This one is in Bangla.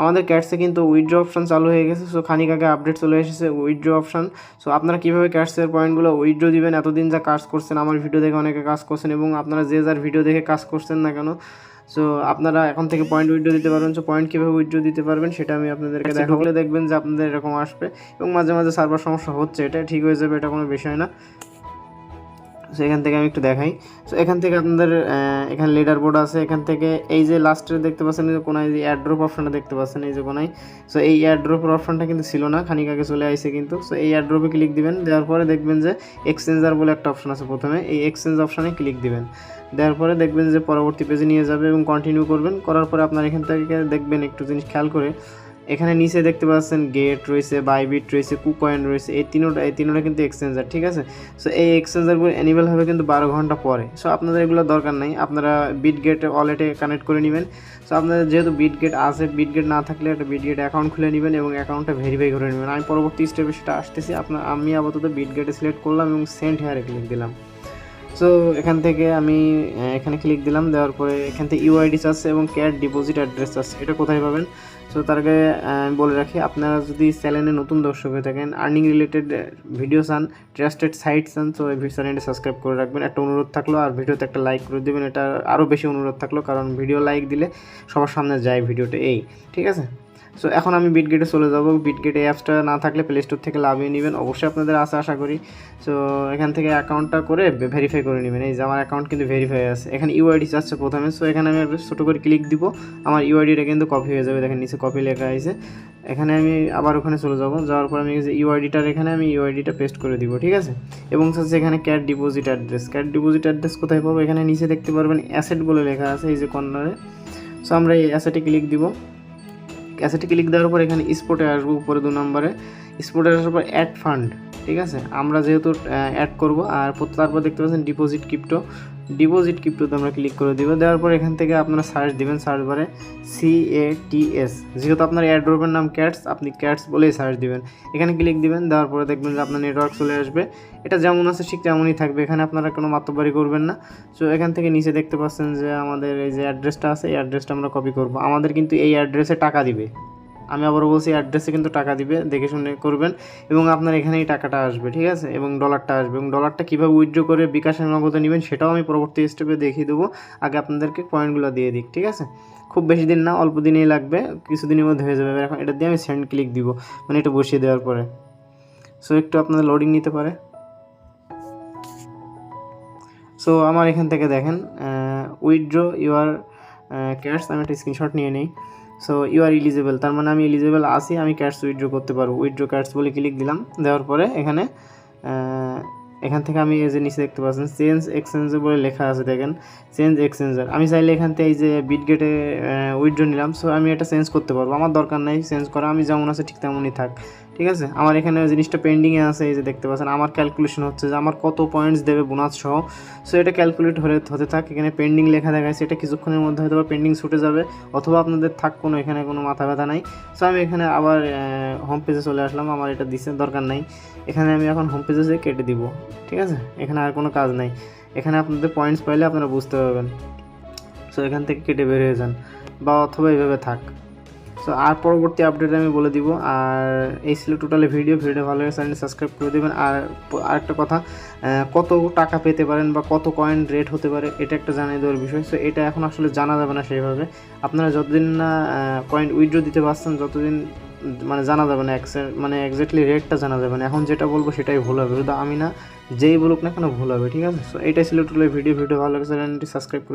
আমাদের ক্যাটসে কিন্তু উইথড্র অপশান চালু হয়ে গেছে। সো খানিক আগে আপডেট চলে এসেছে উইথড্র অপশান। সো আপনারা কীভাবে ক্যাটসের পয়েন্টগুলো উইথড্র দিবেন, এতদিন যা কাজ করছেন, আমার ভিডিও দেখে অনেকে কাজ করছেন এবং আপনারা যে যার ভিডিও দেখে কাজ করছেন না কেন, সো আপনারা এখন থেকে পয়েন্ট উইথড্র দিতে পারবেন। সো পয়েন্ট কীভাবে উইথড্র দিতে পারবেন সেটা আমি আপনাদেরকে দেখাবো। দেখবেন যে আপনাদের এরকম আসবে এবং মাঝে মাঝে সার্ভার সমস্যা হচ্ছে, এটা ঠিক হয়ে যাবে, এটা কোনো বিষয় না। সো এখান থেকে আমি একটু দেখাই। সো এখান থেকে আপনাদের এখানে লিডার বোর্ড আছে। এখান থেকে এই যে লাস্টে দেখতে পাচ্ছেন যে কোনায় যে এয়ারড্রপ অপশনটা দেখতে পাচ্ছেন, এই যে কোনায়। সো এই এয়ারড্রপের অপশনটা কিন্তু ছিল না, খানিক আগে চলে আসছে কিন্তু। সো এই এয়ারড্রপে ক্লিক দিবেন, দেওয়ার পরে দেখবেন যে এক্সচেঞ্জার বলে একটা অপশন আছে। প্রথমে এই এক্সচেঞ্জ অপশানে ক্লিক দিবেন, দেওয়ার পরে দেখবেন যে পরবর্তী পেজে নিয়ে যাবে এবং কন্টিনিউ করবেন। করার পরে আপনার এখান থেকে দেখবেন একটু জিনিস খেয়াল করে, এখানে নিচে দেখতে পাচ্ছেন গেট রয়েছে, বাইবিট রয়েছে, কুকয়েন রয়েছে। এই তিনোটা কিন্তু এক্সচেঞ্জার, ঠিক আছে। সো এই এক্সচেঞ্জারগুলো এনেবল হবে কিন্তু 12 ঘন্টা পরে। সো আপনাদের এগুলো দরকার নাই, আপনারা বিটগেট ওয়ালেটে কানেক্ট করে নেবেন। সো আপনাদের যেহেতু বিটগেট আছে, বিটগেট না থাকলে একটা বিটগেট অ্যাকাউন্ট খুলে নেবেন এবং অ্যাকাউন্টটা ভেরিফাই করে নেবেন। আমি পরবর্তী স্টেপে সেটা আসতেছি। আমি আপাতত বিটগেটে সিলেক্ট করলাম এবং সেন্ড হেয়ারে ক্লিক দিলাম। সো এখান থেকে আমি এখানে ক্লিক দিলাম, দেওয়ার পরে এখান থেকে ইউআইডি চাচ্ছে এবং ক্যাট ডিপোজিট অ্যাড্রেস চাচ্ছে। এটা কোথায় পাবেন? সো তার আগে আমি বলে রাখি, আপনারা যদি চ্যানেলে নতুন দর্শক হয়ে থাকেন, আর্নিং রিলেটেড ভিডিও চান, ট্রাস্টেড সাইট চান, তো এই চ্যানেলটি সাবস্ক্রাইব করে রাখবেন। একটা অনুরোধ থাকলো, আর ভিডিওতে একটা লাইক করে দেবেন, এটা আরও বেশি অনুরোধ থাকলো, কারণ ভিডিও লাইক দিলে সবার সামনে যায় ভিডিওটা, এই ঠিক আছে। সো এখন আমি বিটগেটে চলে যাব। বিটগেট এই অ্যাপসটা না থাকলে প্লে স্টোর থেকে লাভিয়ে নেবেন, অবশ্যই আপনাদের আছে আশা করি। সো এখান থেকে অ্যাকাউন্টটা করে ভেরিফাই করে নেবেন। এই যে আমার অ্যাকাউন্ট কিন্তু ভেরিফাই আছে। এখানে ইউআইডি চাচ্ছে প্রথমে। সো এখানে আমি একটা ছোটো করে ক্লিক দিব, আমার ইউআইডিটা কিন্তু কপি হয়ে যাবে। দেখেন নিচে কপি লেখা আছে। এখানে আমি আবার ওখানে চলে যাব, যাওয়ার পর আমি যে ইউআইডিটার এখানে আমি ইউআইডিটা পেস্ট করে দিব, ঠিক আছে। এবং চাচ্ছে এখানে cat deposit address. Cat deposit address কোথায় পাবো? এখানে নিচে দেখতে পারবেন অ্যাসেট বলে লেখা আছে, এই যে কর্নারে। সো আমরা এই অ্যাসেটে ক্লিক দিব। অ্যাসেটে ক্লিক দেওয়ার পর এখানে স্পটে আসবো, উপরে 2 নম্বরে স্পটে আসার পর অ্যাড ফান্ড, ঠিক আছে। আমরা যেহেতু অ্যাড করব, আর তারপর দেখতে পাচ্ছেন ডিপোজিট ক্রিপ্টোতে আমরা ক্লিক করে দিব। দেওয়ার পর এখান থেকে আপনারা সার্চ দিবেন, সার্চ বারে CATS, যেহেতু আপনার এয়ারড্রপের নাম ক্যাটস, আপনি ক্যাটস বলেই সার্চ দিবেন। এখানে ক্লিক দিবেন, দেওয়ার পরে দেখবেন যে আপনার নেটওয়ার্ক চলে আসবে। এটা যেমন আছে ঠিক তেমনই থাকবে, এখানে আপনারা কোনো মাতব্বরি করবেন না। সো এখান থেকে নিচে দেখতে পাচ্ছেন যে আমাদের এই যে অ্যাড্রেসটা আছে, এই অ্যাড্রেসটা আমরা কপি করব। আমাদের কিন্তু এই অ্যাড্রেসে টাকা দিবে, আমি আবারও বলছি, অ্যাড্রেসে কিন্তু টাকা দিবে, দেখে শুনে করবেন। এবং আপনার এখানেই টাকাটা আসবে, ঠিক আছে, এবং ডলারটা আসবে। এবং ডলারটা কীভাবে উইথড্র করে বিকাশের নগদে নেবেন সেটাও আমি পরবর্তী স্টেপে দেখিয়ে দেবো। আগে আপনাদেরকে পয়েন্টগুলো দিয়ে দিক, ঠিক আছে। খুব বেশি দিন না, অল্প দিনেই লাগবে, কিছুদিনের মধ্যে হয়ে যাবে। এখন এটা দিয়ে আমি সেন্ড ক্লিক দিব, মানে এটা বসিয়ে দেওয়ার পরে। সো একটু আপনাদের লোডিং নিতে পারে। সো আমার এখান থেকে দেখেন উইথড্র ইউর ক্যাশ, আমি একটা স্ক্রিনশট নিয়ে নিই। সো ইউ আর এলিজিবল, তার মানে আমি এলিজিবল আছি, আমি ক্যাশ উইথড্র করতে পারবো। উইথড্র ক্যাশ বলে ক্লিক দিলাম, দেওয়ার পরে এখান থেকে আমি এই যে নিচে দেখতে পাচ্ছেন চেঞ্জ এক্সচেঞ্জার বলে লেখা আছে, দেখেন চেঞ্জ এক্সচেঞ্জার। আমি চাইলে এখান থেকে এই যে বিটগেটে উইথড্র নিলাম। সো আমি এটা চেঞ্জ করতে পারবো, আমার দরকার নাই চেঞ্জ করা, আমি যেমন আছে ঠিক তেমনই থাক, ঠিক আছে। আমার এখানে জিনিসটা পেন্ডিংয়ে আছে, এই যে দেখতে পাচ্ছেন আমার ক্যালকুলেশন হচ্ছে যে আমার কত পয়েন্টস দেবে বোনাস সহ। সো এটা ক্যালকুলেট হতে থাক। এখানে পেন্ডিং লেখা দেখাচ্ছে, এটা কিছুক্ষণের মধ্যে হয়তো পেন্ডিং ছুটে যাবে, অথবা আপনাদের থাক, কোনো এখানে কোনো মাথা ব্যথা নাই। সো আমি এখানে আবার হোম পেজে চলে আসলাম, আমার এটা দিচ্ছে দরকার নাই। এখানে আমি এখন হোম পেজে যেয়ে কেটে দিব, ঠিক আছে। এখানে আর কোনো কাজ নাই, এখানে আপনাদের পয়েন্টস পাইলে আপনারা বুঝতে পারবেন। সো এখান থেকে কেটে বের হয়ে যান, বা অথবা এইভাবে থাক। সো আর পরবর্তী আপডেট আমি বলে দিব। আর এই ছিল টোটালি ভিডিও ভালো লাগে চ্যানেল সাবস্ক্রাইব করে দেবেন। আর আরেকটা কথা, কত টাকা পেতে পারেন বা কত কয়েন রেট হতে পারে, এটা একটা জানিয়ে দেওয়ার বিষয়। সো এটা এখন আসলে জানা যাবে না সেইভাবে, আপনারা যতদিন না কয়েন উইথড্র দিতে পারছেন ততদিন মানে জানা যাবে না, মানে এক্স্যাক্টলি রেটটা জানা যাবে না। এখন যেটা বলবো সেটাই ভুল হবে, শুধু আমি না, যেই বলুক না কেন ভুল হবে, ঠিক আছে। সো এটাই ছিল টোটালি ভিডিও ভালো লাগে চ্যানেলটি সাবস্ক্রাইব করে